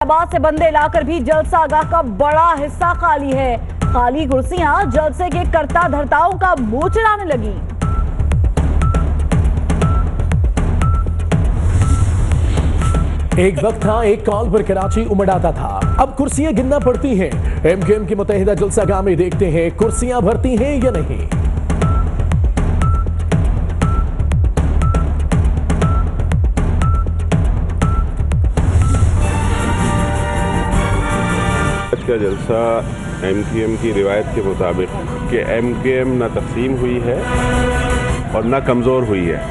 हैदराबाद से बंदे लाकर भी जलसागाह का बड़ा हिस्सा खाली है। खाली कुर्सियां जलसे के कर्ता धर्ताओं का मुंह चिढ़ाने लगी। एक वक्त था एक कॉल पर कराची उमड़ आता था, अब कुर्सियां गिनना पड़ती हैं। एमकेएम की मुत्तहिदा जलसागाह में देखते हैं कुर्सियां भरती हैं या नहीं। आज का जलसा एमकेएम की रिवायत के मुताबिक कि एमकेएम ना तकसीम हुई है और ना कमज़ोर हुई है।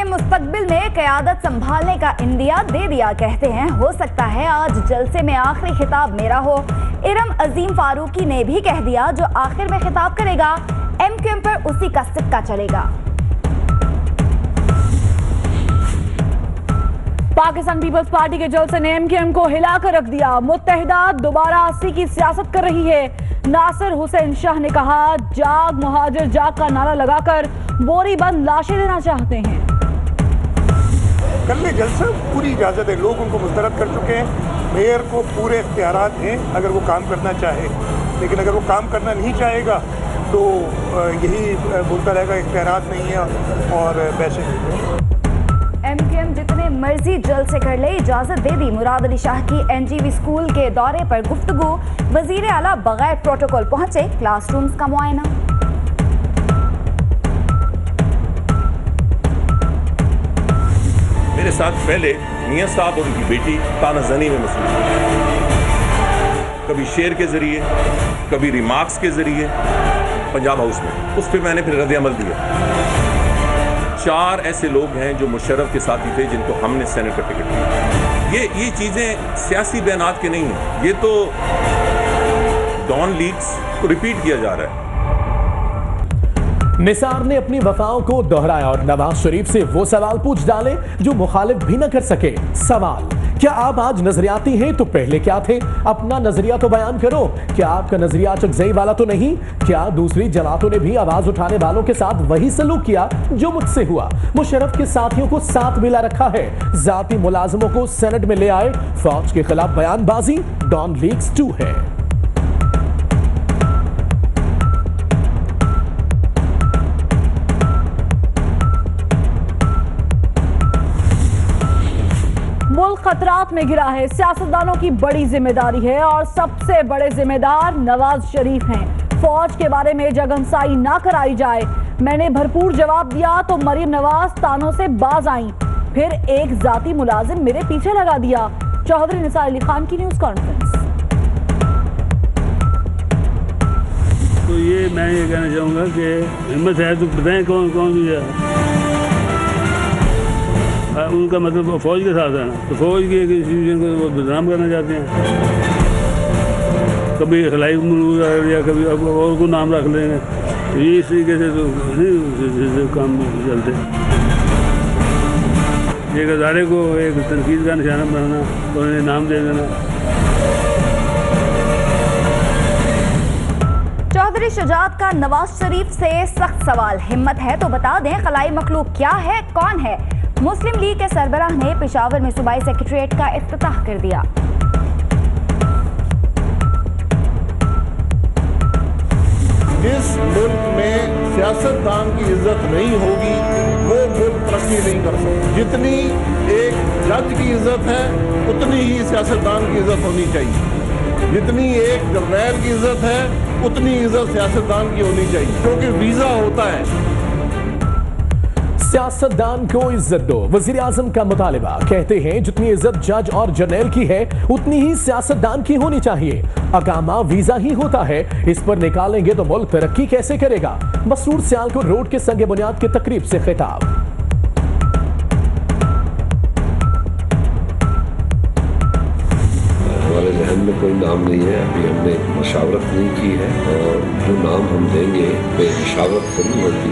मुस्तकबिल में क़यादत संभालने का इंदिया दे दिया। कहते हैं हो सकता है आज जलसे में आखिरी खिताब मेरा हो। इरम अजीम फारूकी ने भी कह दिया जो आखिर में खिताब करेगा एमकेएम पर उसी का सिक्का चलेगा। पाकिस्तान पीपल्स पार्टी के जलसे ने एमकेएम को हिलाकर रख दिया। मुत्तहिदा दोबारा 80 की सियासत कर रही है। नासिर हुसैन शाह ने कहा जाग मुहाजिर जाग का नारा लगाकर बोरी बंद लाशें देना चाहते हैं। कल में जलसा पूरी इजाज़त है, लोग उनको मुस्तरद कर चुके हैं। मेयर को पूरे इख्तियारात हैं अगर वो काम करना चाहे, लेकिन अगर वो काम करना नहीं चाहेगा तो यही बोलता रहेगा इख्तियारात नहीं है और पैसे नहीं। एमकेएम जितने मर्जी जलसे कर ले, इजाजत दे दी। मुराद अली शाह की एनजीवी स्कूल के दौरे पर गुफ्तगू। वजीर आला बगैर प्रोटोकॉल पहुंचे, क्लासरूम्स का मुआयना। मेरे साथ पहले मियां साहब और उनकी बेटी तानाज़नी में मसरूफ थे, कभी शेर के जरिए, कभी रिमार्क्स के जरिए पंजाब हाउस में। उस पर मैंने फिर रद्द-ए-अमल दिया। 4 ऐसे लोग हैं जो मुशर्रफ के साथी थे जिनको हमने सेनेट का टिकट दिया। ये चीजें सियासी बयानात के नहीं है, ये तो डॉन लीक्स को रिपीट किया जा रहा है। निसार ने अपनी वफाओं को दोहराया और नवाज शरीफ से वो सवाल पूछ डाले जो मुखालिफ भी न कर सके। सवाल, क्या आप आज नजरियाती हैं तो पहले क्या थे? अपना नजरिया तो बयान करो। क्या आपका नजरिया चकजई वाला तो नहीं? क्या दूसरी जमातों ने भी आवाज उठाने वालों के साथ वही सलूक किया जो मुझसे हुआ? मुशर्रफ के साथियों को साथ मिला रखा है, जाती मुलाजमों को सेनेट में ले आए। फौज के खिलाफ बयानबाजी डॉन लीक्स 2 है। मुल्क खतरात में घिरा है, सियासतदानों की बड़ी जिम्मेदारी है और सबसे बड़े जिम्मेदार नवाज शरीफ हैं। फौज के बारे में जगनसाई ना कराई जाए। मैंने भरपूर जवाब दिया तो मरीम नवाज तानों से बाज आई, फिर एक जाती मुलाजिम मेरे पीछे लगा दिया। चौधरी निसार अली खान की न्यूज कॉन्फ्रेंस। तो ये मैं ये कहना चाहूँगा कि हिम्मत है तो बताएं कौन कौन भी है। उनका मतलब फौज के साथ है ना, तो फौज की एक इंस्टीट्यूशन को वो बदनाम करना चाहते हैं। कभी खिलाई मरूज या कभी अब और को नाम रख लेंगे, तो ये इस तरीके से तो नहीं काम चलते। एक हज़ारे को एक तनकीद का निशाना बनाना तो उन्हें नाम दे देना। चौधरी शुजात का नवाज शरीफ से सख्त सवाल, हिम्मत है तो बता दें खलाई मखलूक क्या है, कौन है? मुस्लिम लीग के सरबराह ने पेशावर में सूबाई सेक्रेटरीट का इफ्तिताह कर दिया। जिस मुल्क में सियासतदान की इज्जत नहीं होगी वो मुल्क तरक्की नहीं कर सकता। जितनी एक जज की इज्जत है उतनी ही सियासतदान की इज्जत होनी चाहिए। जितनी एक जर्नैल की इज्जत है उतनी इज्जत सियासतदान की होनी चाहिए, क्योंकि वीजा होता है। सियासतदान को इज्जत दो, वजीर आजम का मुतालिबा। कहते हैं जितनी इज्जत जज और जर्नैल की है उतनी ही सियासतदान की होनी चाहिए। अकामा वीजा ही होता है, इस पर निकालेंगे तो मुल्क तरक्की कैसे करेगा? मसरूर सियालकोट रोड के संगे बुनियाद की तकरीब से खिताब। हमारे जहन में कोई नाम नहीं है, अभी हमने मशावरत नहीं की है और जो नाम हम देंगे वे मशावरत तो नहीं होती।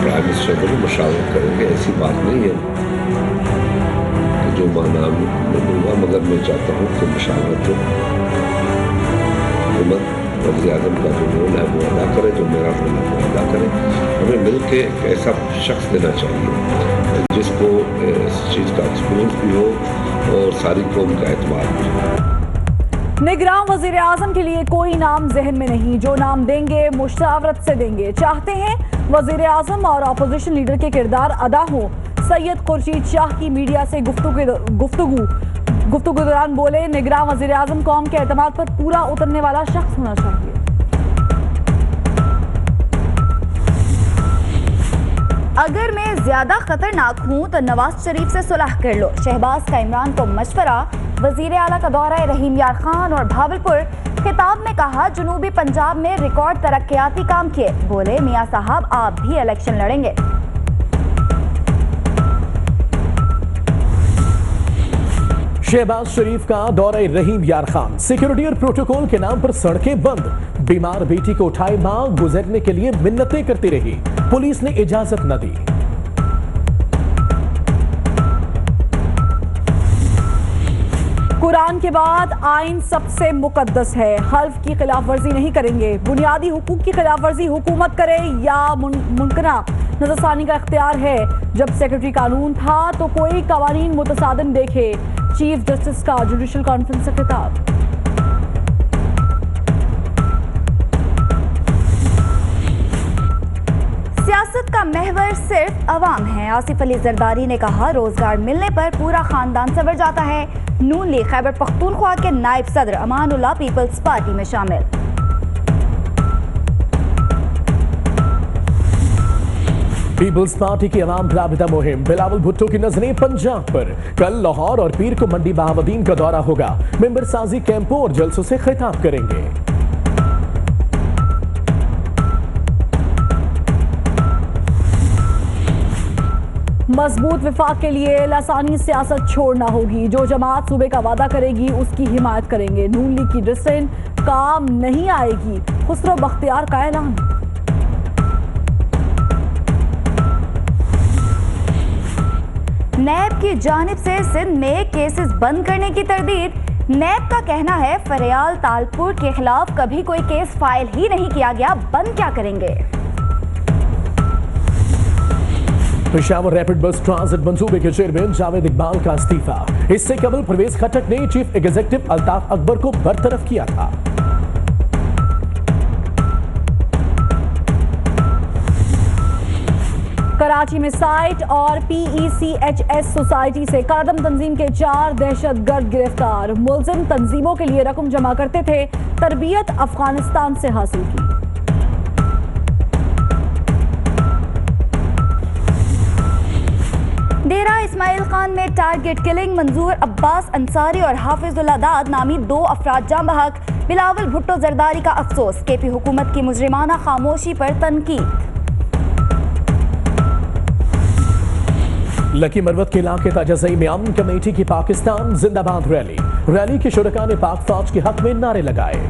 प्राइम मिनिस्टर को भी मशावरत करेंगे, ऐसी बात नहीं है कि जो नाम मैं दूंगा, मगर मैं चाहता हूँ कि मशावरत हो, हुकूमत वज़ीर आज़म का जो रोल है वो अदा करे, जो मेरा रोल है वो अदा करे। हमें मिल के एक ऐसा शख्स देना चाहिए जिसको इस चीज़ का एक्सपीरियंस भी हो और सारी कौम का एतमाद भी हो। निगरान वजीर आजम के लिए कोई नाम जहन में नहीं, जो नाम देंगे मुशावरत से देंगे। चाहते हैं वजीर आजम और अपोजिशन लीडर के किरदार अदा हो। सैयद खुर्शीद शाह की मीडिया से गुफ्तगू दौरान बोले, निगरान वजीर आजम कौम के एतमाद पर पूरा उतरने वाला शख्स होना चाहिए। अगर मैं ज्यादा खतरनाक हूं तो नवाज शरीफ से सुलह कर लो, शहबाज का इमरान को मशवरा। वजीर आला का दौरा रहीम यार खान और भावलपुर। खिताब में कहा, जनूबी पंजाब में रिकॉर्ड तरक्याती काम किए। बोले, मियां साहब आप भी इलेक्शन लड़ेंगे। शहबाज शरीफ का दौरा रहीम यार खान। सिक्योरिटी और प्रोटोकॉल के नाम पर सड़कें बंद। बीमार बेटी को उठाए मां, गुजरने के लिए मिन्नतें करती रही, पुलिस ने इजाजत न दी। कुरान के बाद आइन सबसे मुकद्दस है, हल्फ की खिलाफ वर्जी नहीं करेंगे। बुनियादी हुकूक की खिलाफ वर्जी हुकूमत करे या मुमकिना नजरसानी का इख्तियार है। जब सेक्रेटरी कानून था तो कोई कवानीन मुतसादिम देखे। चीफ जस्टिस का जुडिशल कॉन्फ्रेंस से खिताब। सियासत का महवर सिर्फ अवाम है। आसिफ अली जरदारी ने कहा, रोजगार मिलने पर पूरा खानदान संवर जाता है। नून लीग खैबर पख्तूनख्वा के नायब सदर अमानुल्लाह पीपल्स पार्टी में शामिल। पीपल्स पार्टी की अवाम राबिता मुहिम। बिलावल भुट्टो की नजरें पंजाब पर। कल लाहौर और पीर को मंडी बहावुद्दीन का दौरा होगा। मेंबर साजी कैंपों और जलसों से खिताब करेंगे। मजबूत विफाक के लिए लासानी सियासत छोड़ना होगी। जो जमात सूबे का वादा करेगी उसकी हिमायत करेंगे। नून लीग की डिस्टेंस काम नहीं आएगी, खुसरो बख्तियार का ऐलान। नैब की जानिब से सिंध में केसेस बंद करने की तरदीद। नैब का कहना है, फरियाल तालपुर के खिलाफ कभी कोई केस फाइल ही नहीं किया गया, बंद क्या करेंगे। पेशावर रैपिड बस ट्रांजिट मंसूबे के चेयरमैन जावेद इकबाल का इस्तीफा। इससे कबल परवेज खट्टक ने चीफ एग्जीक्यूटिव अल्ताफ अकबर को बरतरफ किया था। कराची में साइट और PECHS सोसाइटी से कादम तंजीम के 4 दहशतगर्द गिरफ्तार। मुलजिम तंजीमों के लिए रकम जमा करते थे, तरबियत अफगानिस्तान से हासिल की। डेरा इस्माइल खान में टारगेट किलिंग। मंजूर अब्बास अंसारी और हाफिजुल्लाह दाद नामी 2 अफराद जाम बहक। बिलावल भुट्टो जरदारी का अफसोस। केपी हुकूमत की मुजरिमाना खामोशी पर तनकीद। लकी मरवत के इलाके ताजज़ई में अमन कमेटी की पाकिस्तान जिंदाबाद रैली के शुरका ने पाक फौज के हक में नारे लगाए।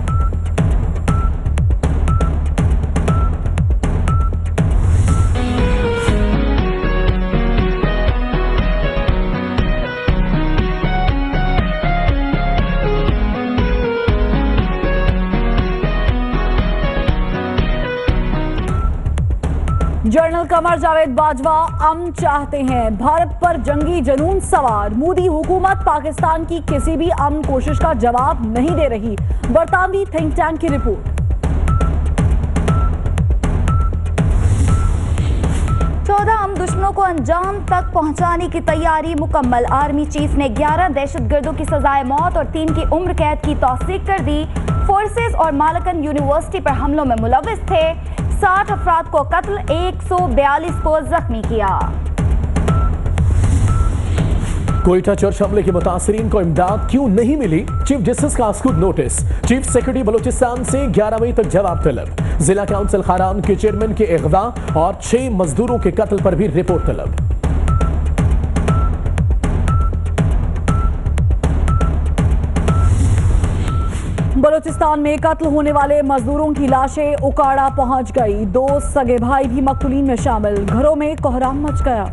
जनरल कमर जावेद बाजवा अमन चाहते हैं, भारत पर जंगी जनून सवार। मोदी हुकूमत पाकिस्तान की किसी भी अमन कोशिश का जवाब नहीं दे रही, बरतानवी थिंक टैंक की रिपोर्ट। 14 अमन दुश्मनों को अंजाम तक पहुंचाने की तैयारी मुकम्मल। आर्मी चीफ ने 11 दहशतगर्दों की सजाए मौत और 3 की उम्र कैद की तौसीक कर दी। फोर्सेस और मालकन यूनिवर्सिटी पर हमलों में मुलविस थे। 60 अफराद को कत्ल, 142 को जख्मी किया। कोयटा चर्च हमले के मुतासरीन को इमदाद क्यों नहीं मिली, चीफ जस्टिस का खुद नोटिस। चीफ सेक्रेटरी बलूचिस्तान से 11 मई तक जवाब तलब। जिला काउंसिल खारान के चेयरमैन के अगवा और 6 मजदूरों के कत्ल पर भी रिपोर्ट तलब। बलूचिस्तान में कत्ल होने वाले मजदूरों की लाशें उकाड़ा पहुंच गई। 2 सगे भाई भी मकतूलीन में शामिल। घरों में कोहराम मच गया।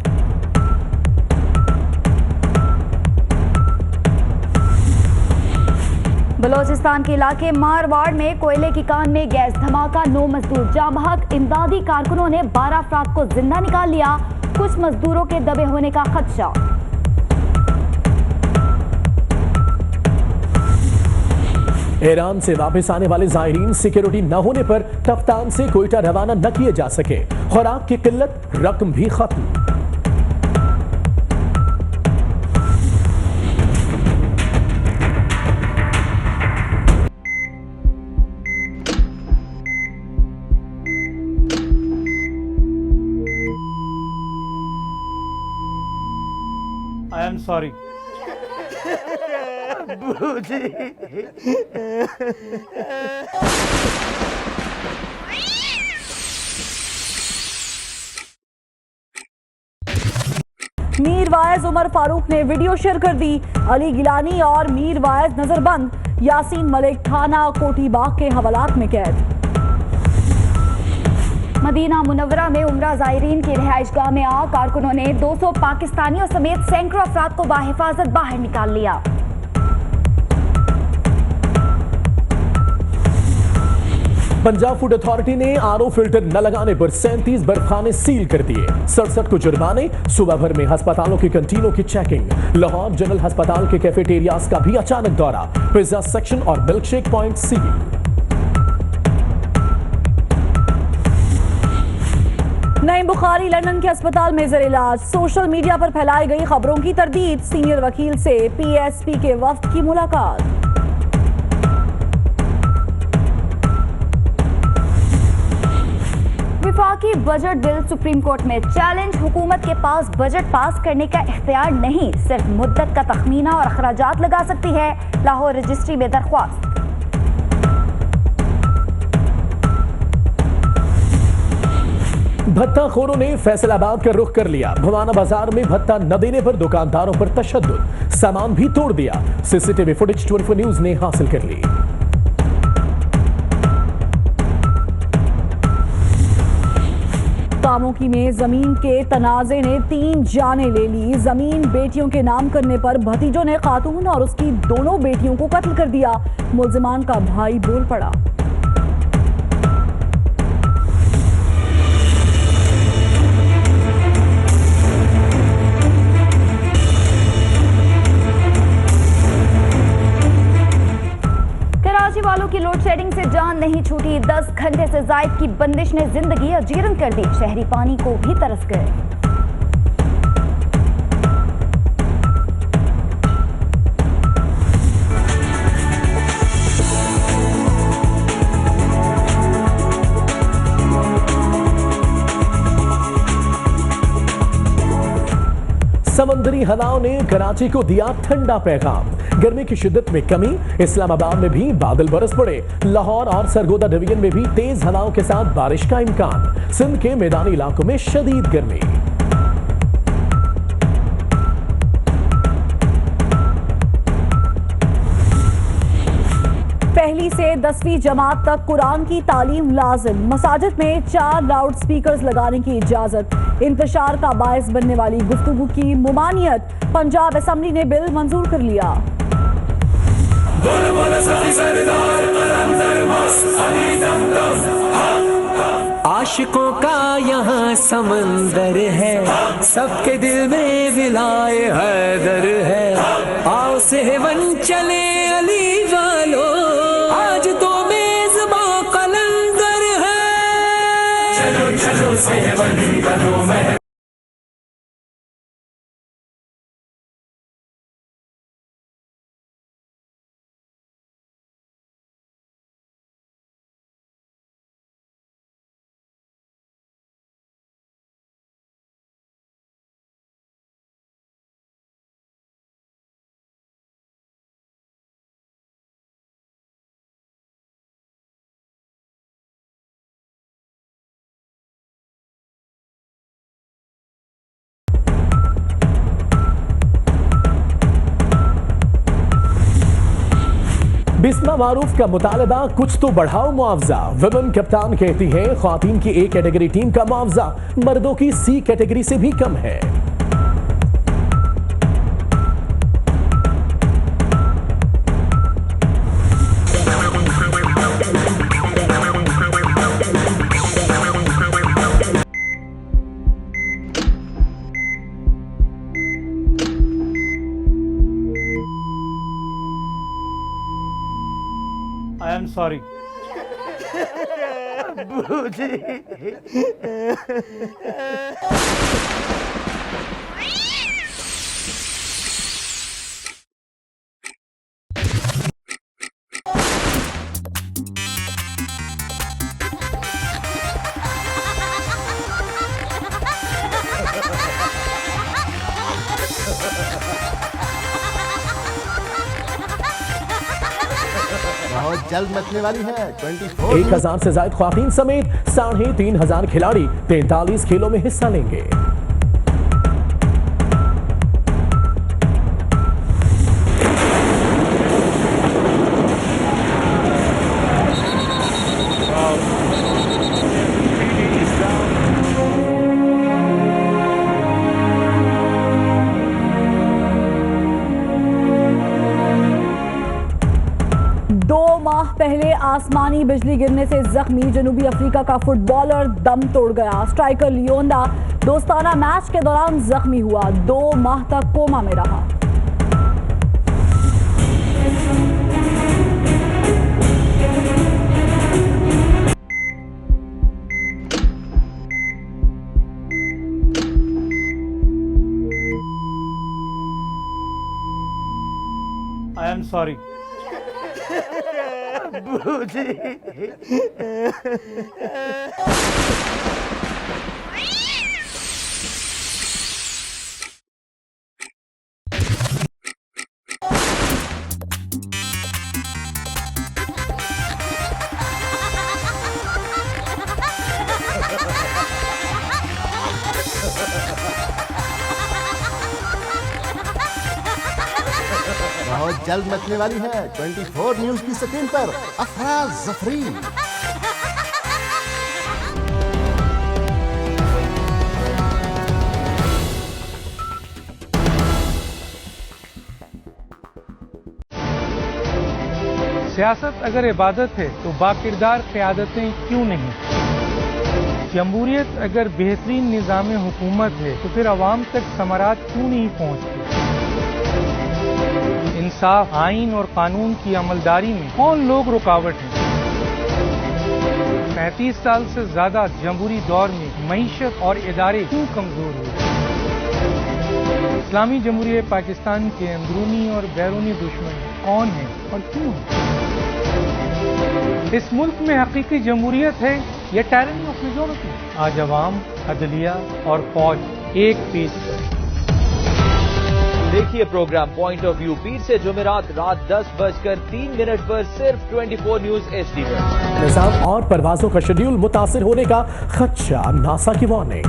बलोचिस्तान के इलाके मारवाड़ में कोयले की कान में गैस धमाका, 9 मजदूर जाँ बहक। इमदादी कारकुनों ने 12 अफराद को जिंदा निकाल लिया, कुछ मजदूरों के दबे होने का खदशा। ईरान से वापस आने वाले जायरीन सिक्योरिटी न होने पर कप्तान से कोयटा रवाना न किए जा सके, खुराक की किल्लत, रकम भी खत्म। I am sorry. Mir Waiz Umar Farooq ने वीडियो शेयर कर दी। अली गिलानी और मीर वाइज नजरबंद, यासीन मलिक थाना कोठी बाग के हवालात में कैद। मदीना मुनव्वरा में उम्रा ज़ायरीन की रिहाइशगाह में आग, कारकुनों ने 200 पाकिस्तानियों समेत सैकड़ों अफराद को बाहिफाजत बाहर निकाल लिया। पंजाब फूड अथॉरिटी ने आरओ फिल्टर न लगाने पर 37 बर्फखाने सील कर दिए, 67 को जुर्माने। सुबह भर में अस्पतालों की कैंटीनों की चेकिंग। लाहौर जनरल अस्पताल के कैफेटेरियाज का भी अचानक दौरा, पिज्जा सेक्शन और milkshake point seal. Naeem Bukhari London के अस्पताल में ज़ेर इलाज। सोशल मीडिया पर फैलाई गई खबरों की तरदीद, सीनियर वकील से पीएसपी के वफ्द की मुलाकात। विफाकी बजट बिल सुप्रीम कोर्ट में चैलेंज, हुकूमत के पास बजट पास करने का इख्तियार नहीं, सिर्फ मुद्दत का तखमीना और अखराजात लगा सकती है, लाहौर रजिस्ट्री में दरख्वास्त। भत्ताखोरों ने फैसलाबाद का रुख कर लिया, भवाना बाजार में भत्ता न देने पर दुकानदारों पर तशद्दुद, सामान भी तोड़ दिया। सीसीटीवी फुटेज 24 न्यूज ने हासिल कर ली। कामोकी में जमीन के तनाजे ने 3 जानें ले ली। जमीन बेटियों के नाम करने पर भतीजों ने खातून और उसकी दोनों बेटियों को कत्ल कर दिया, मुल्जिमान का भाई बोल पड़ा। कराची वालों की लोड शेडिंग से जान नहीं छूटी, 10 घंटे से जायद की बंदिश ने जिंदगी अजीरन कर दी, शहरी पानी को भी तरस गए। समंदरी हवाओं ने कराची को दिया ठंडा पैगाम, गर्मी की शिद्दत में कमी। इस्लामाबाद में भी बादल बरस पड़े, लाहौर और सरगोदा डिवीजन में भी तेज हवाओं के साथ बारिश का इम्कान। सिंध के मैदानी इलाकों में शदीद गर्मी। पहली से 10वीं जमात तक कुरान की तालीम लाजिम, मसाजिद में 4 लाउड स्पीकर्स लगाने की इजाजत। इंतशार का बायस बनने वाली गुफ्तगू की मुमानियत, पंजाब असेंबली ने बिल मंजूर कर लिया। आशिकों का यहाँ समंदर है, सबके दिल में विलाए हैदर है। आओ सेवन चले अली वालों, आज तो मेज़बां कलंदर है। चलो चलो सेवन बनो मैं। बिस्मा मारूफ का मुतालबा, कुछ तो बढ़ाओ मुआवजा। विमेन कप्तान कहती है ख्वातीन की ए कैटेगरी टीम का मुआवजा मर्दों की सी कैटेगरी से भी कम है। am sorry. बहुत जल्द मचने वाली है 24 1000 से ज्यादा ख्वातीन समेत 3500 खिलाड़ी 43 खेलों में हिस्सा लेंगे। पहले आसमानी बिजली गिरने से जख्मी जनूबी अफ्रीका का फुटबॉलर दम तोड़ गया। स्ट्राइकर लियोंडा दोस्ताना मैच के दौरान जख्मी हुआ, 2 माह तक कोमा में रहा। I am sorry. बहुत जल्द मचने वाली है 24 न्यूज की स्क्रीन पर अफराज जफरी। सियासत अगर इबादत है तो बाकिरदार क़यादतें क्यों नहीं? जमहूरियत अगर बेहतरीन निज़ाम हुकूमत है तो फिर अवाम तक समारात क्यों नहीं पहुँचती? इंसाफ, आइन और कानून की अमलदारी में कौन लोग रुकावट हैं? 35 साल से ज्यादा जमहूरी दौर में मईशत और इदारे क्यों कमजोर हुए? इस्लामी जमहूरियत पाकिस्तान के अंदरूनी और बैरूनी दुश्मन कौन हैं और क्यों हैं? इस मुल्क में हकीकी जमहूरियत है या टायरनी ऑफ मेजॉरिटी? आज अवाम, अदलिया और फौज एक पेज पर। देखिए प्रोग्राम पॉइंट ऑफ व्यू पीर से जुमेरात रात 10:03 पर सिर्फ 24 न्यूज HD पर। निजाम और परवाजों का शेड्यूल मुतासिर होने का खदशा, नासा की वार्निंग।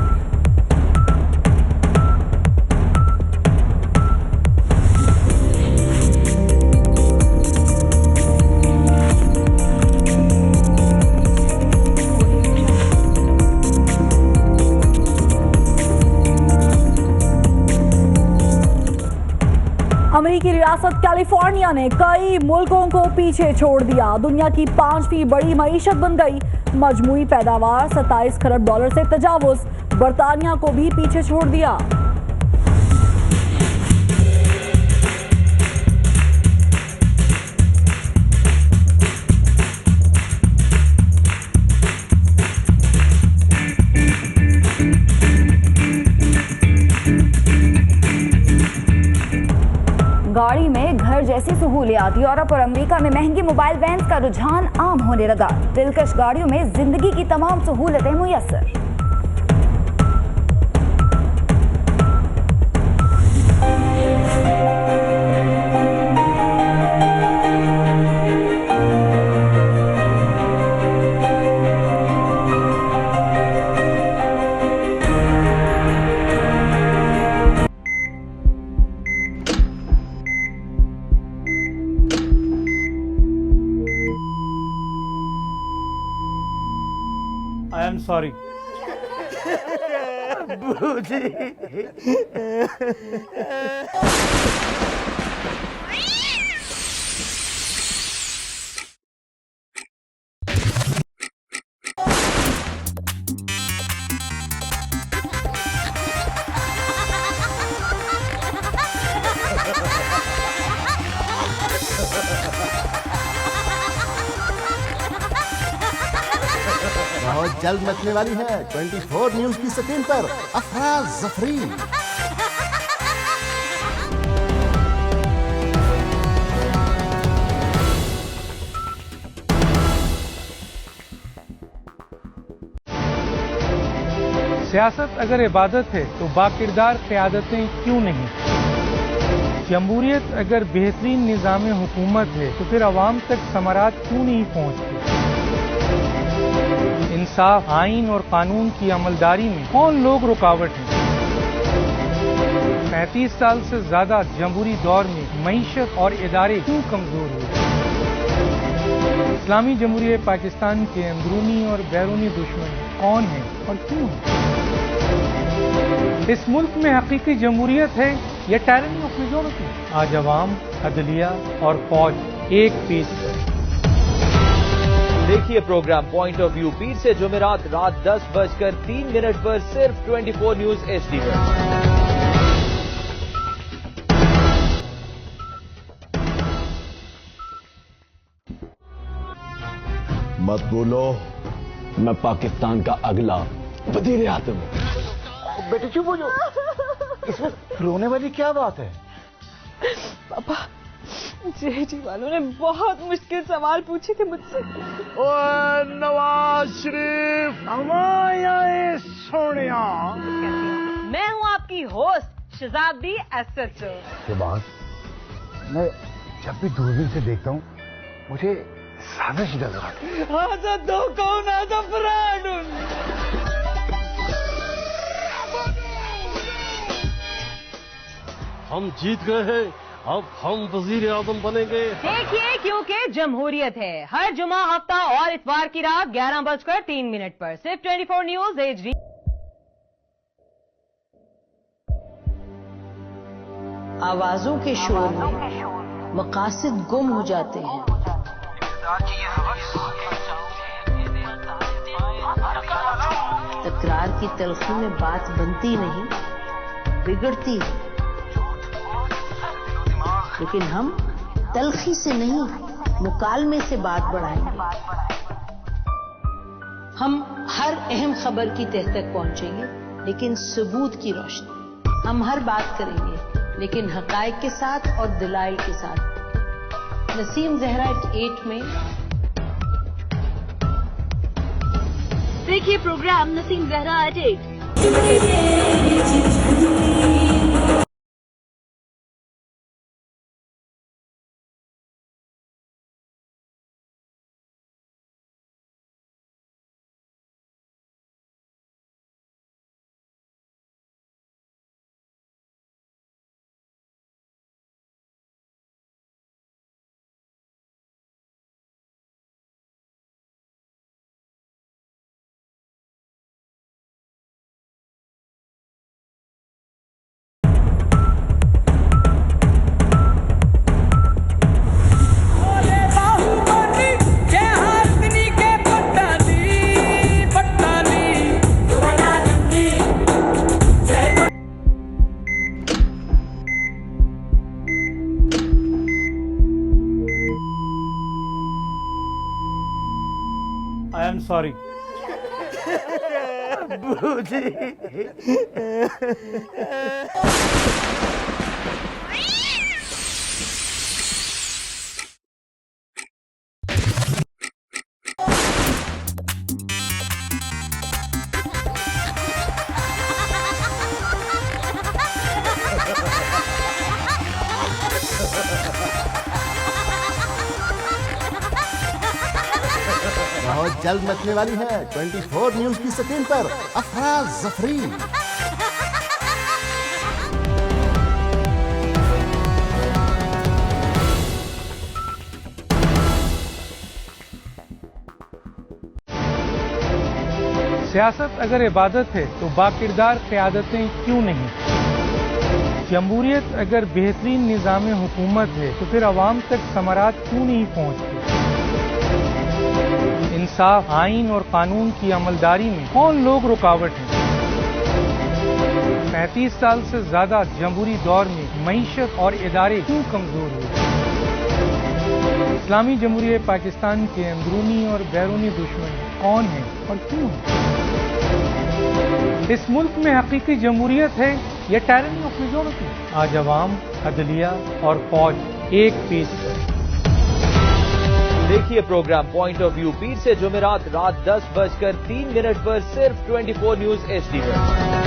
अमेरिकी रियासत कैलिफोर्निया ने कई मुल्कों को पीछे छोड़ दिया। दुनिया की 5वीं बड़ी मईशत बन गई। मजमूई पैदावार 27 खरब डॉलर से तजावुज, बरतानिया को भी पीछे छोड़ दिया। गाड़ी में घर जैसी सहूलियात। यूरोप और अमेरिका में महंगी मोबाइल वैन्स का रुझान आम होने लगा। दिलकश गाड़ियों में जिंदगी की तमाम सहूलतें मुयस्सर। I am sorry. बहुत जल्द मचने वाली है 24 न्यूज की स्क्रीन पर अफरा जफरी। सियासत अगर इबादत है तो बाकिरदार क़यादतें क्यों नहीं? जमहूरियत अगर बेहतरीन निज़ाम हुकूमत है तो फिर अवाम तक समारात क्यों नहीं पहुँचती? इंसाफ, आइन और कानून की अमलदारी में कौन लोग रुकावट हैं? 35 साल से ज्यादा जमहूरी दौर में मईशत और इदारे क्यों कमजोर हुए? इस्लामी जमहूरियत पाकिस्तान के अंदरूनी और बैरूनी दुश्मन कौन हैं और क्यों हैं? इस मुल्क में हकीकी जमहूरियत है या टायरनी ऑफ मेजॉरिटी? आज अवाम, अदलिया और फौज एक पीस पर। देखिए प्रोग्राम पॉइंट ऑफ व्यू पीर से जुमेरात रात 10:03 पर सिर्फ 24 न्यूज HD पर। मत बोलो, मैं पाकिस्तान का अगला वजीर आज़म हूं। बेटे चुप हो जाओ, इसमें रोने वाली क्या बात है? पापा, जेजी वालों ने बहुत मुश्किल सवाल पूछे थे मुझसे। ओए नवाज शरीफ, सोनिया, मैं हूँ आपकी होस्ट शहजादी SHO। के बाद मैं जब भी दूरबीन से देखता हूँ मुझे साजिश नजर आती है। आजा दो कौन, आजा फ्रॉड। हम जीत गए हैं, अब हम वजीर आजम बनेंगे। देखिए, क्योंकि जमहूरियत है। हर जुमा, हफ्ता और इतवार की रात 11:03 पर सिर्फ 24 न्यूज HD। आवाजों के शोर में मकासद गुम हो जाते हैं। तकरार की तलखी में बात बनती नहीं, बिगड़ती है। लेकिन हम तलखी से नहीं, मुकालमे से बात बढ़ाएंगे। हम हर अहम खबर की तह तक पहुंचेंगे, लेकिन सबूत की रोशनी। हम हर बात करेंगे, लेकिन हकायक के साथ और दलाइल के साथ। नसीम जहरा 8 में देखिए programme Naseem Zahra 8। I am sorry. बहुत जल्द मचने वाली है 24 न्यूज की स्क्रीन पर अफरा जफरी। सियासत अगर इबादत है तो बाकिरदार क़यादतें क्यों नहीं? जमहूरियत अगर बेहतरीन निज़ाम हुकूमत है तो फिर अवाम तक समारात क्यों नहीं पहुँचती? इंसाफ, आइन और कानून की अमलदारी में कौन लोग रुकावट हैं? 35 साल से ज्यादा जमहूरी दौर में मईशत और इदारे क्यों कमजोर हुए? इस्लामी जमहूरियत पाकिस्तान के अंदरूनी और बैरूनी दुश्मन कौन हैं और क्यों हैं? इस मुल्क में हकीकी जमहूरियत है या टायरनी ऑफ मेजॉरिटी? आज अवाम, अदलिया और फौज एक पेज पर। देखिए प्रोग्राम पॉइंट ऑफ व्यू पीर से जुमेरात रात 10:03 पर सिर्फ 24 न्यूज HD पर।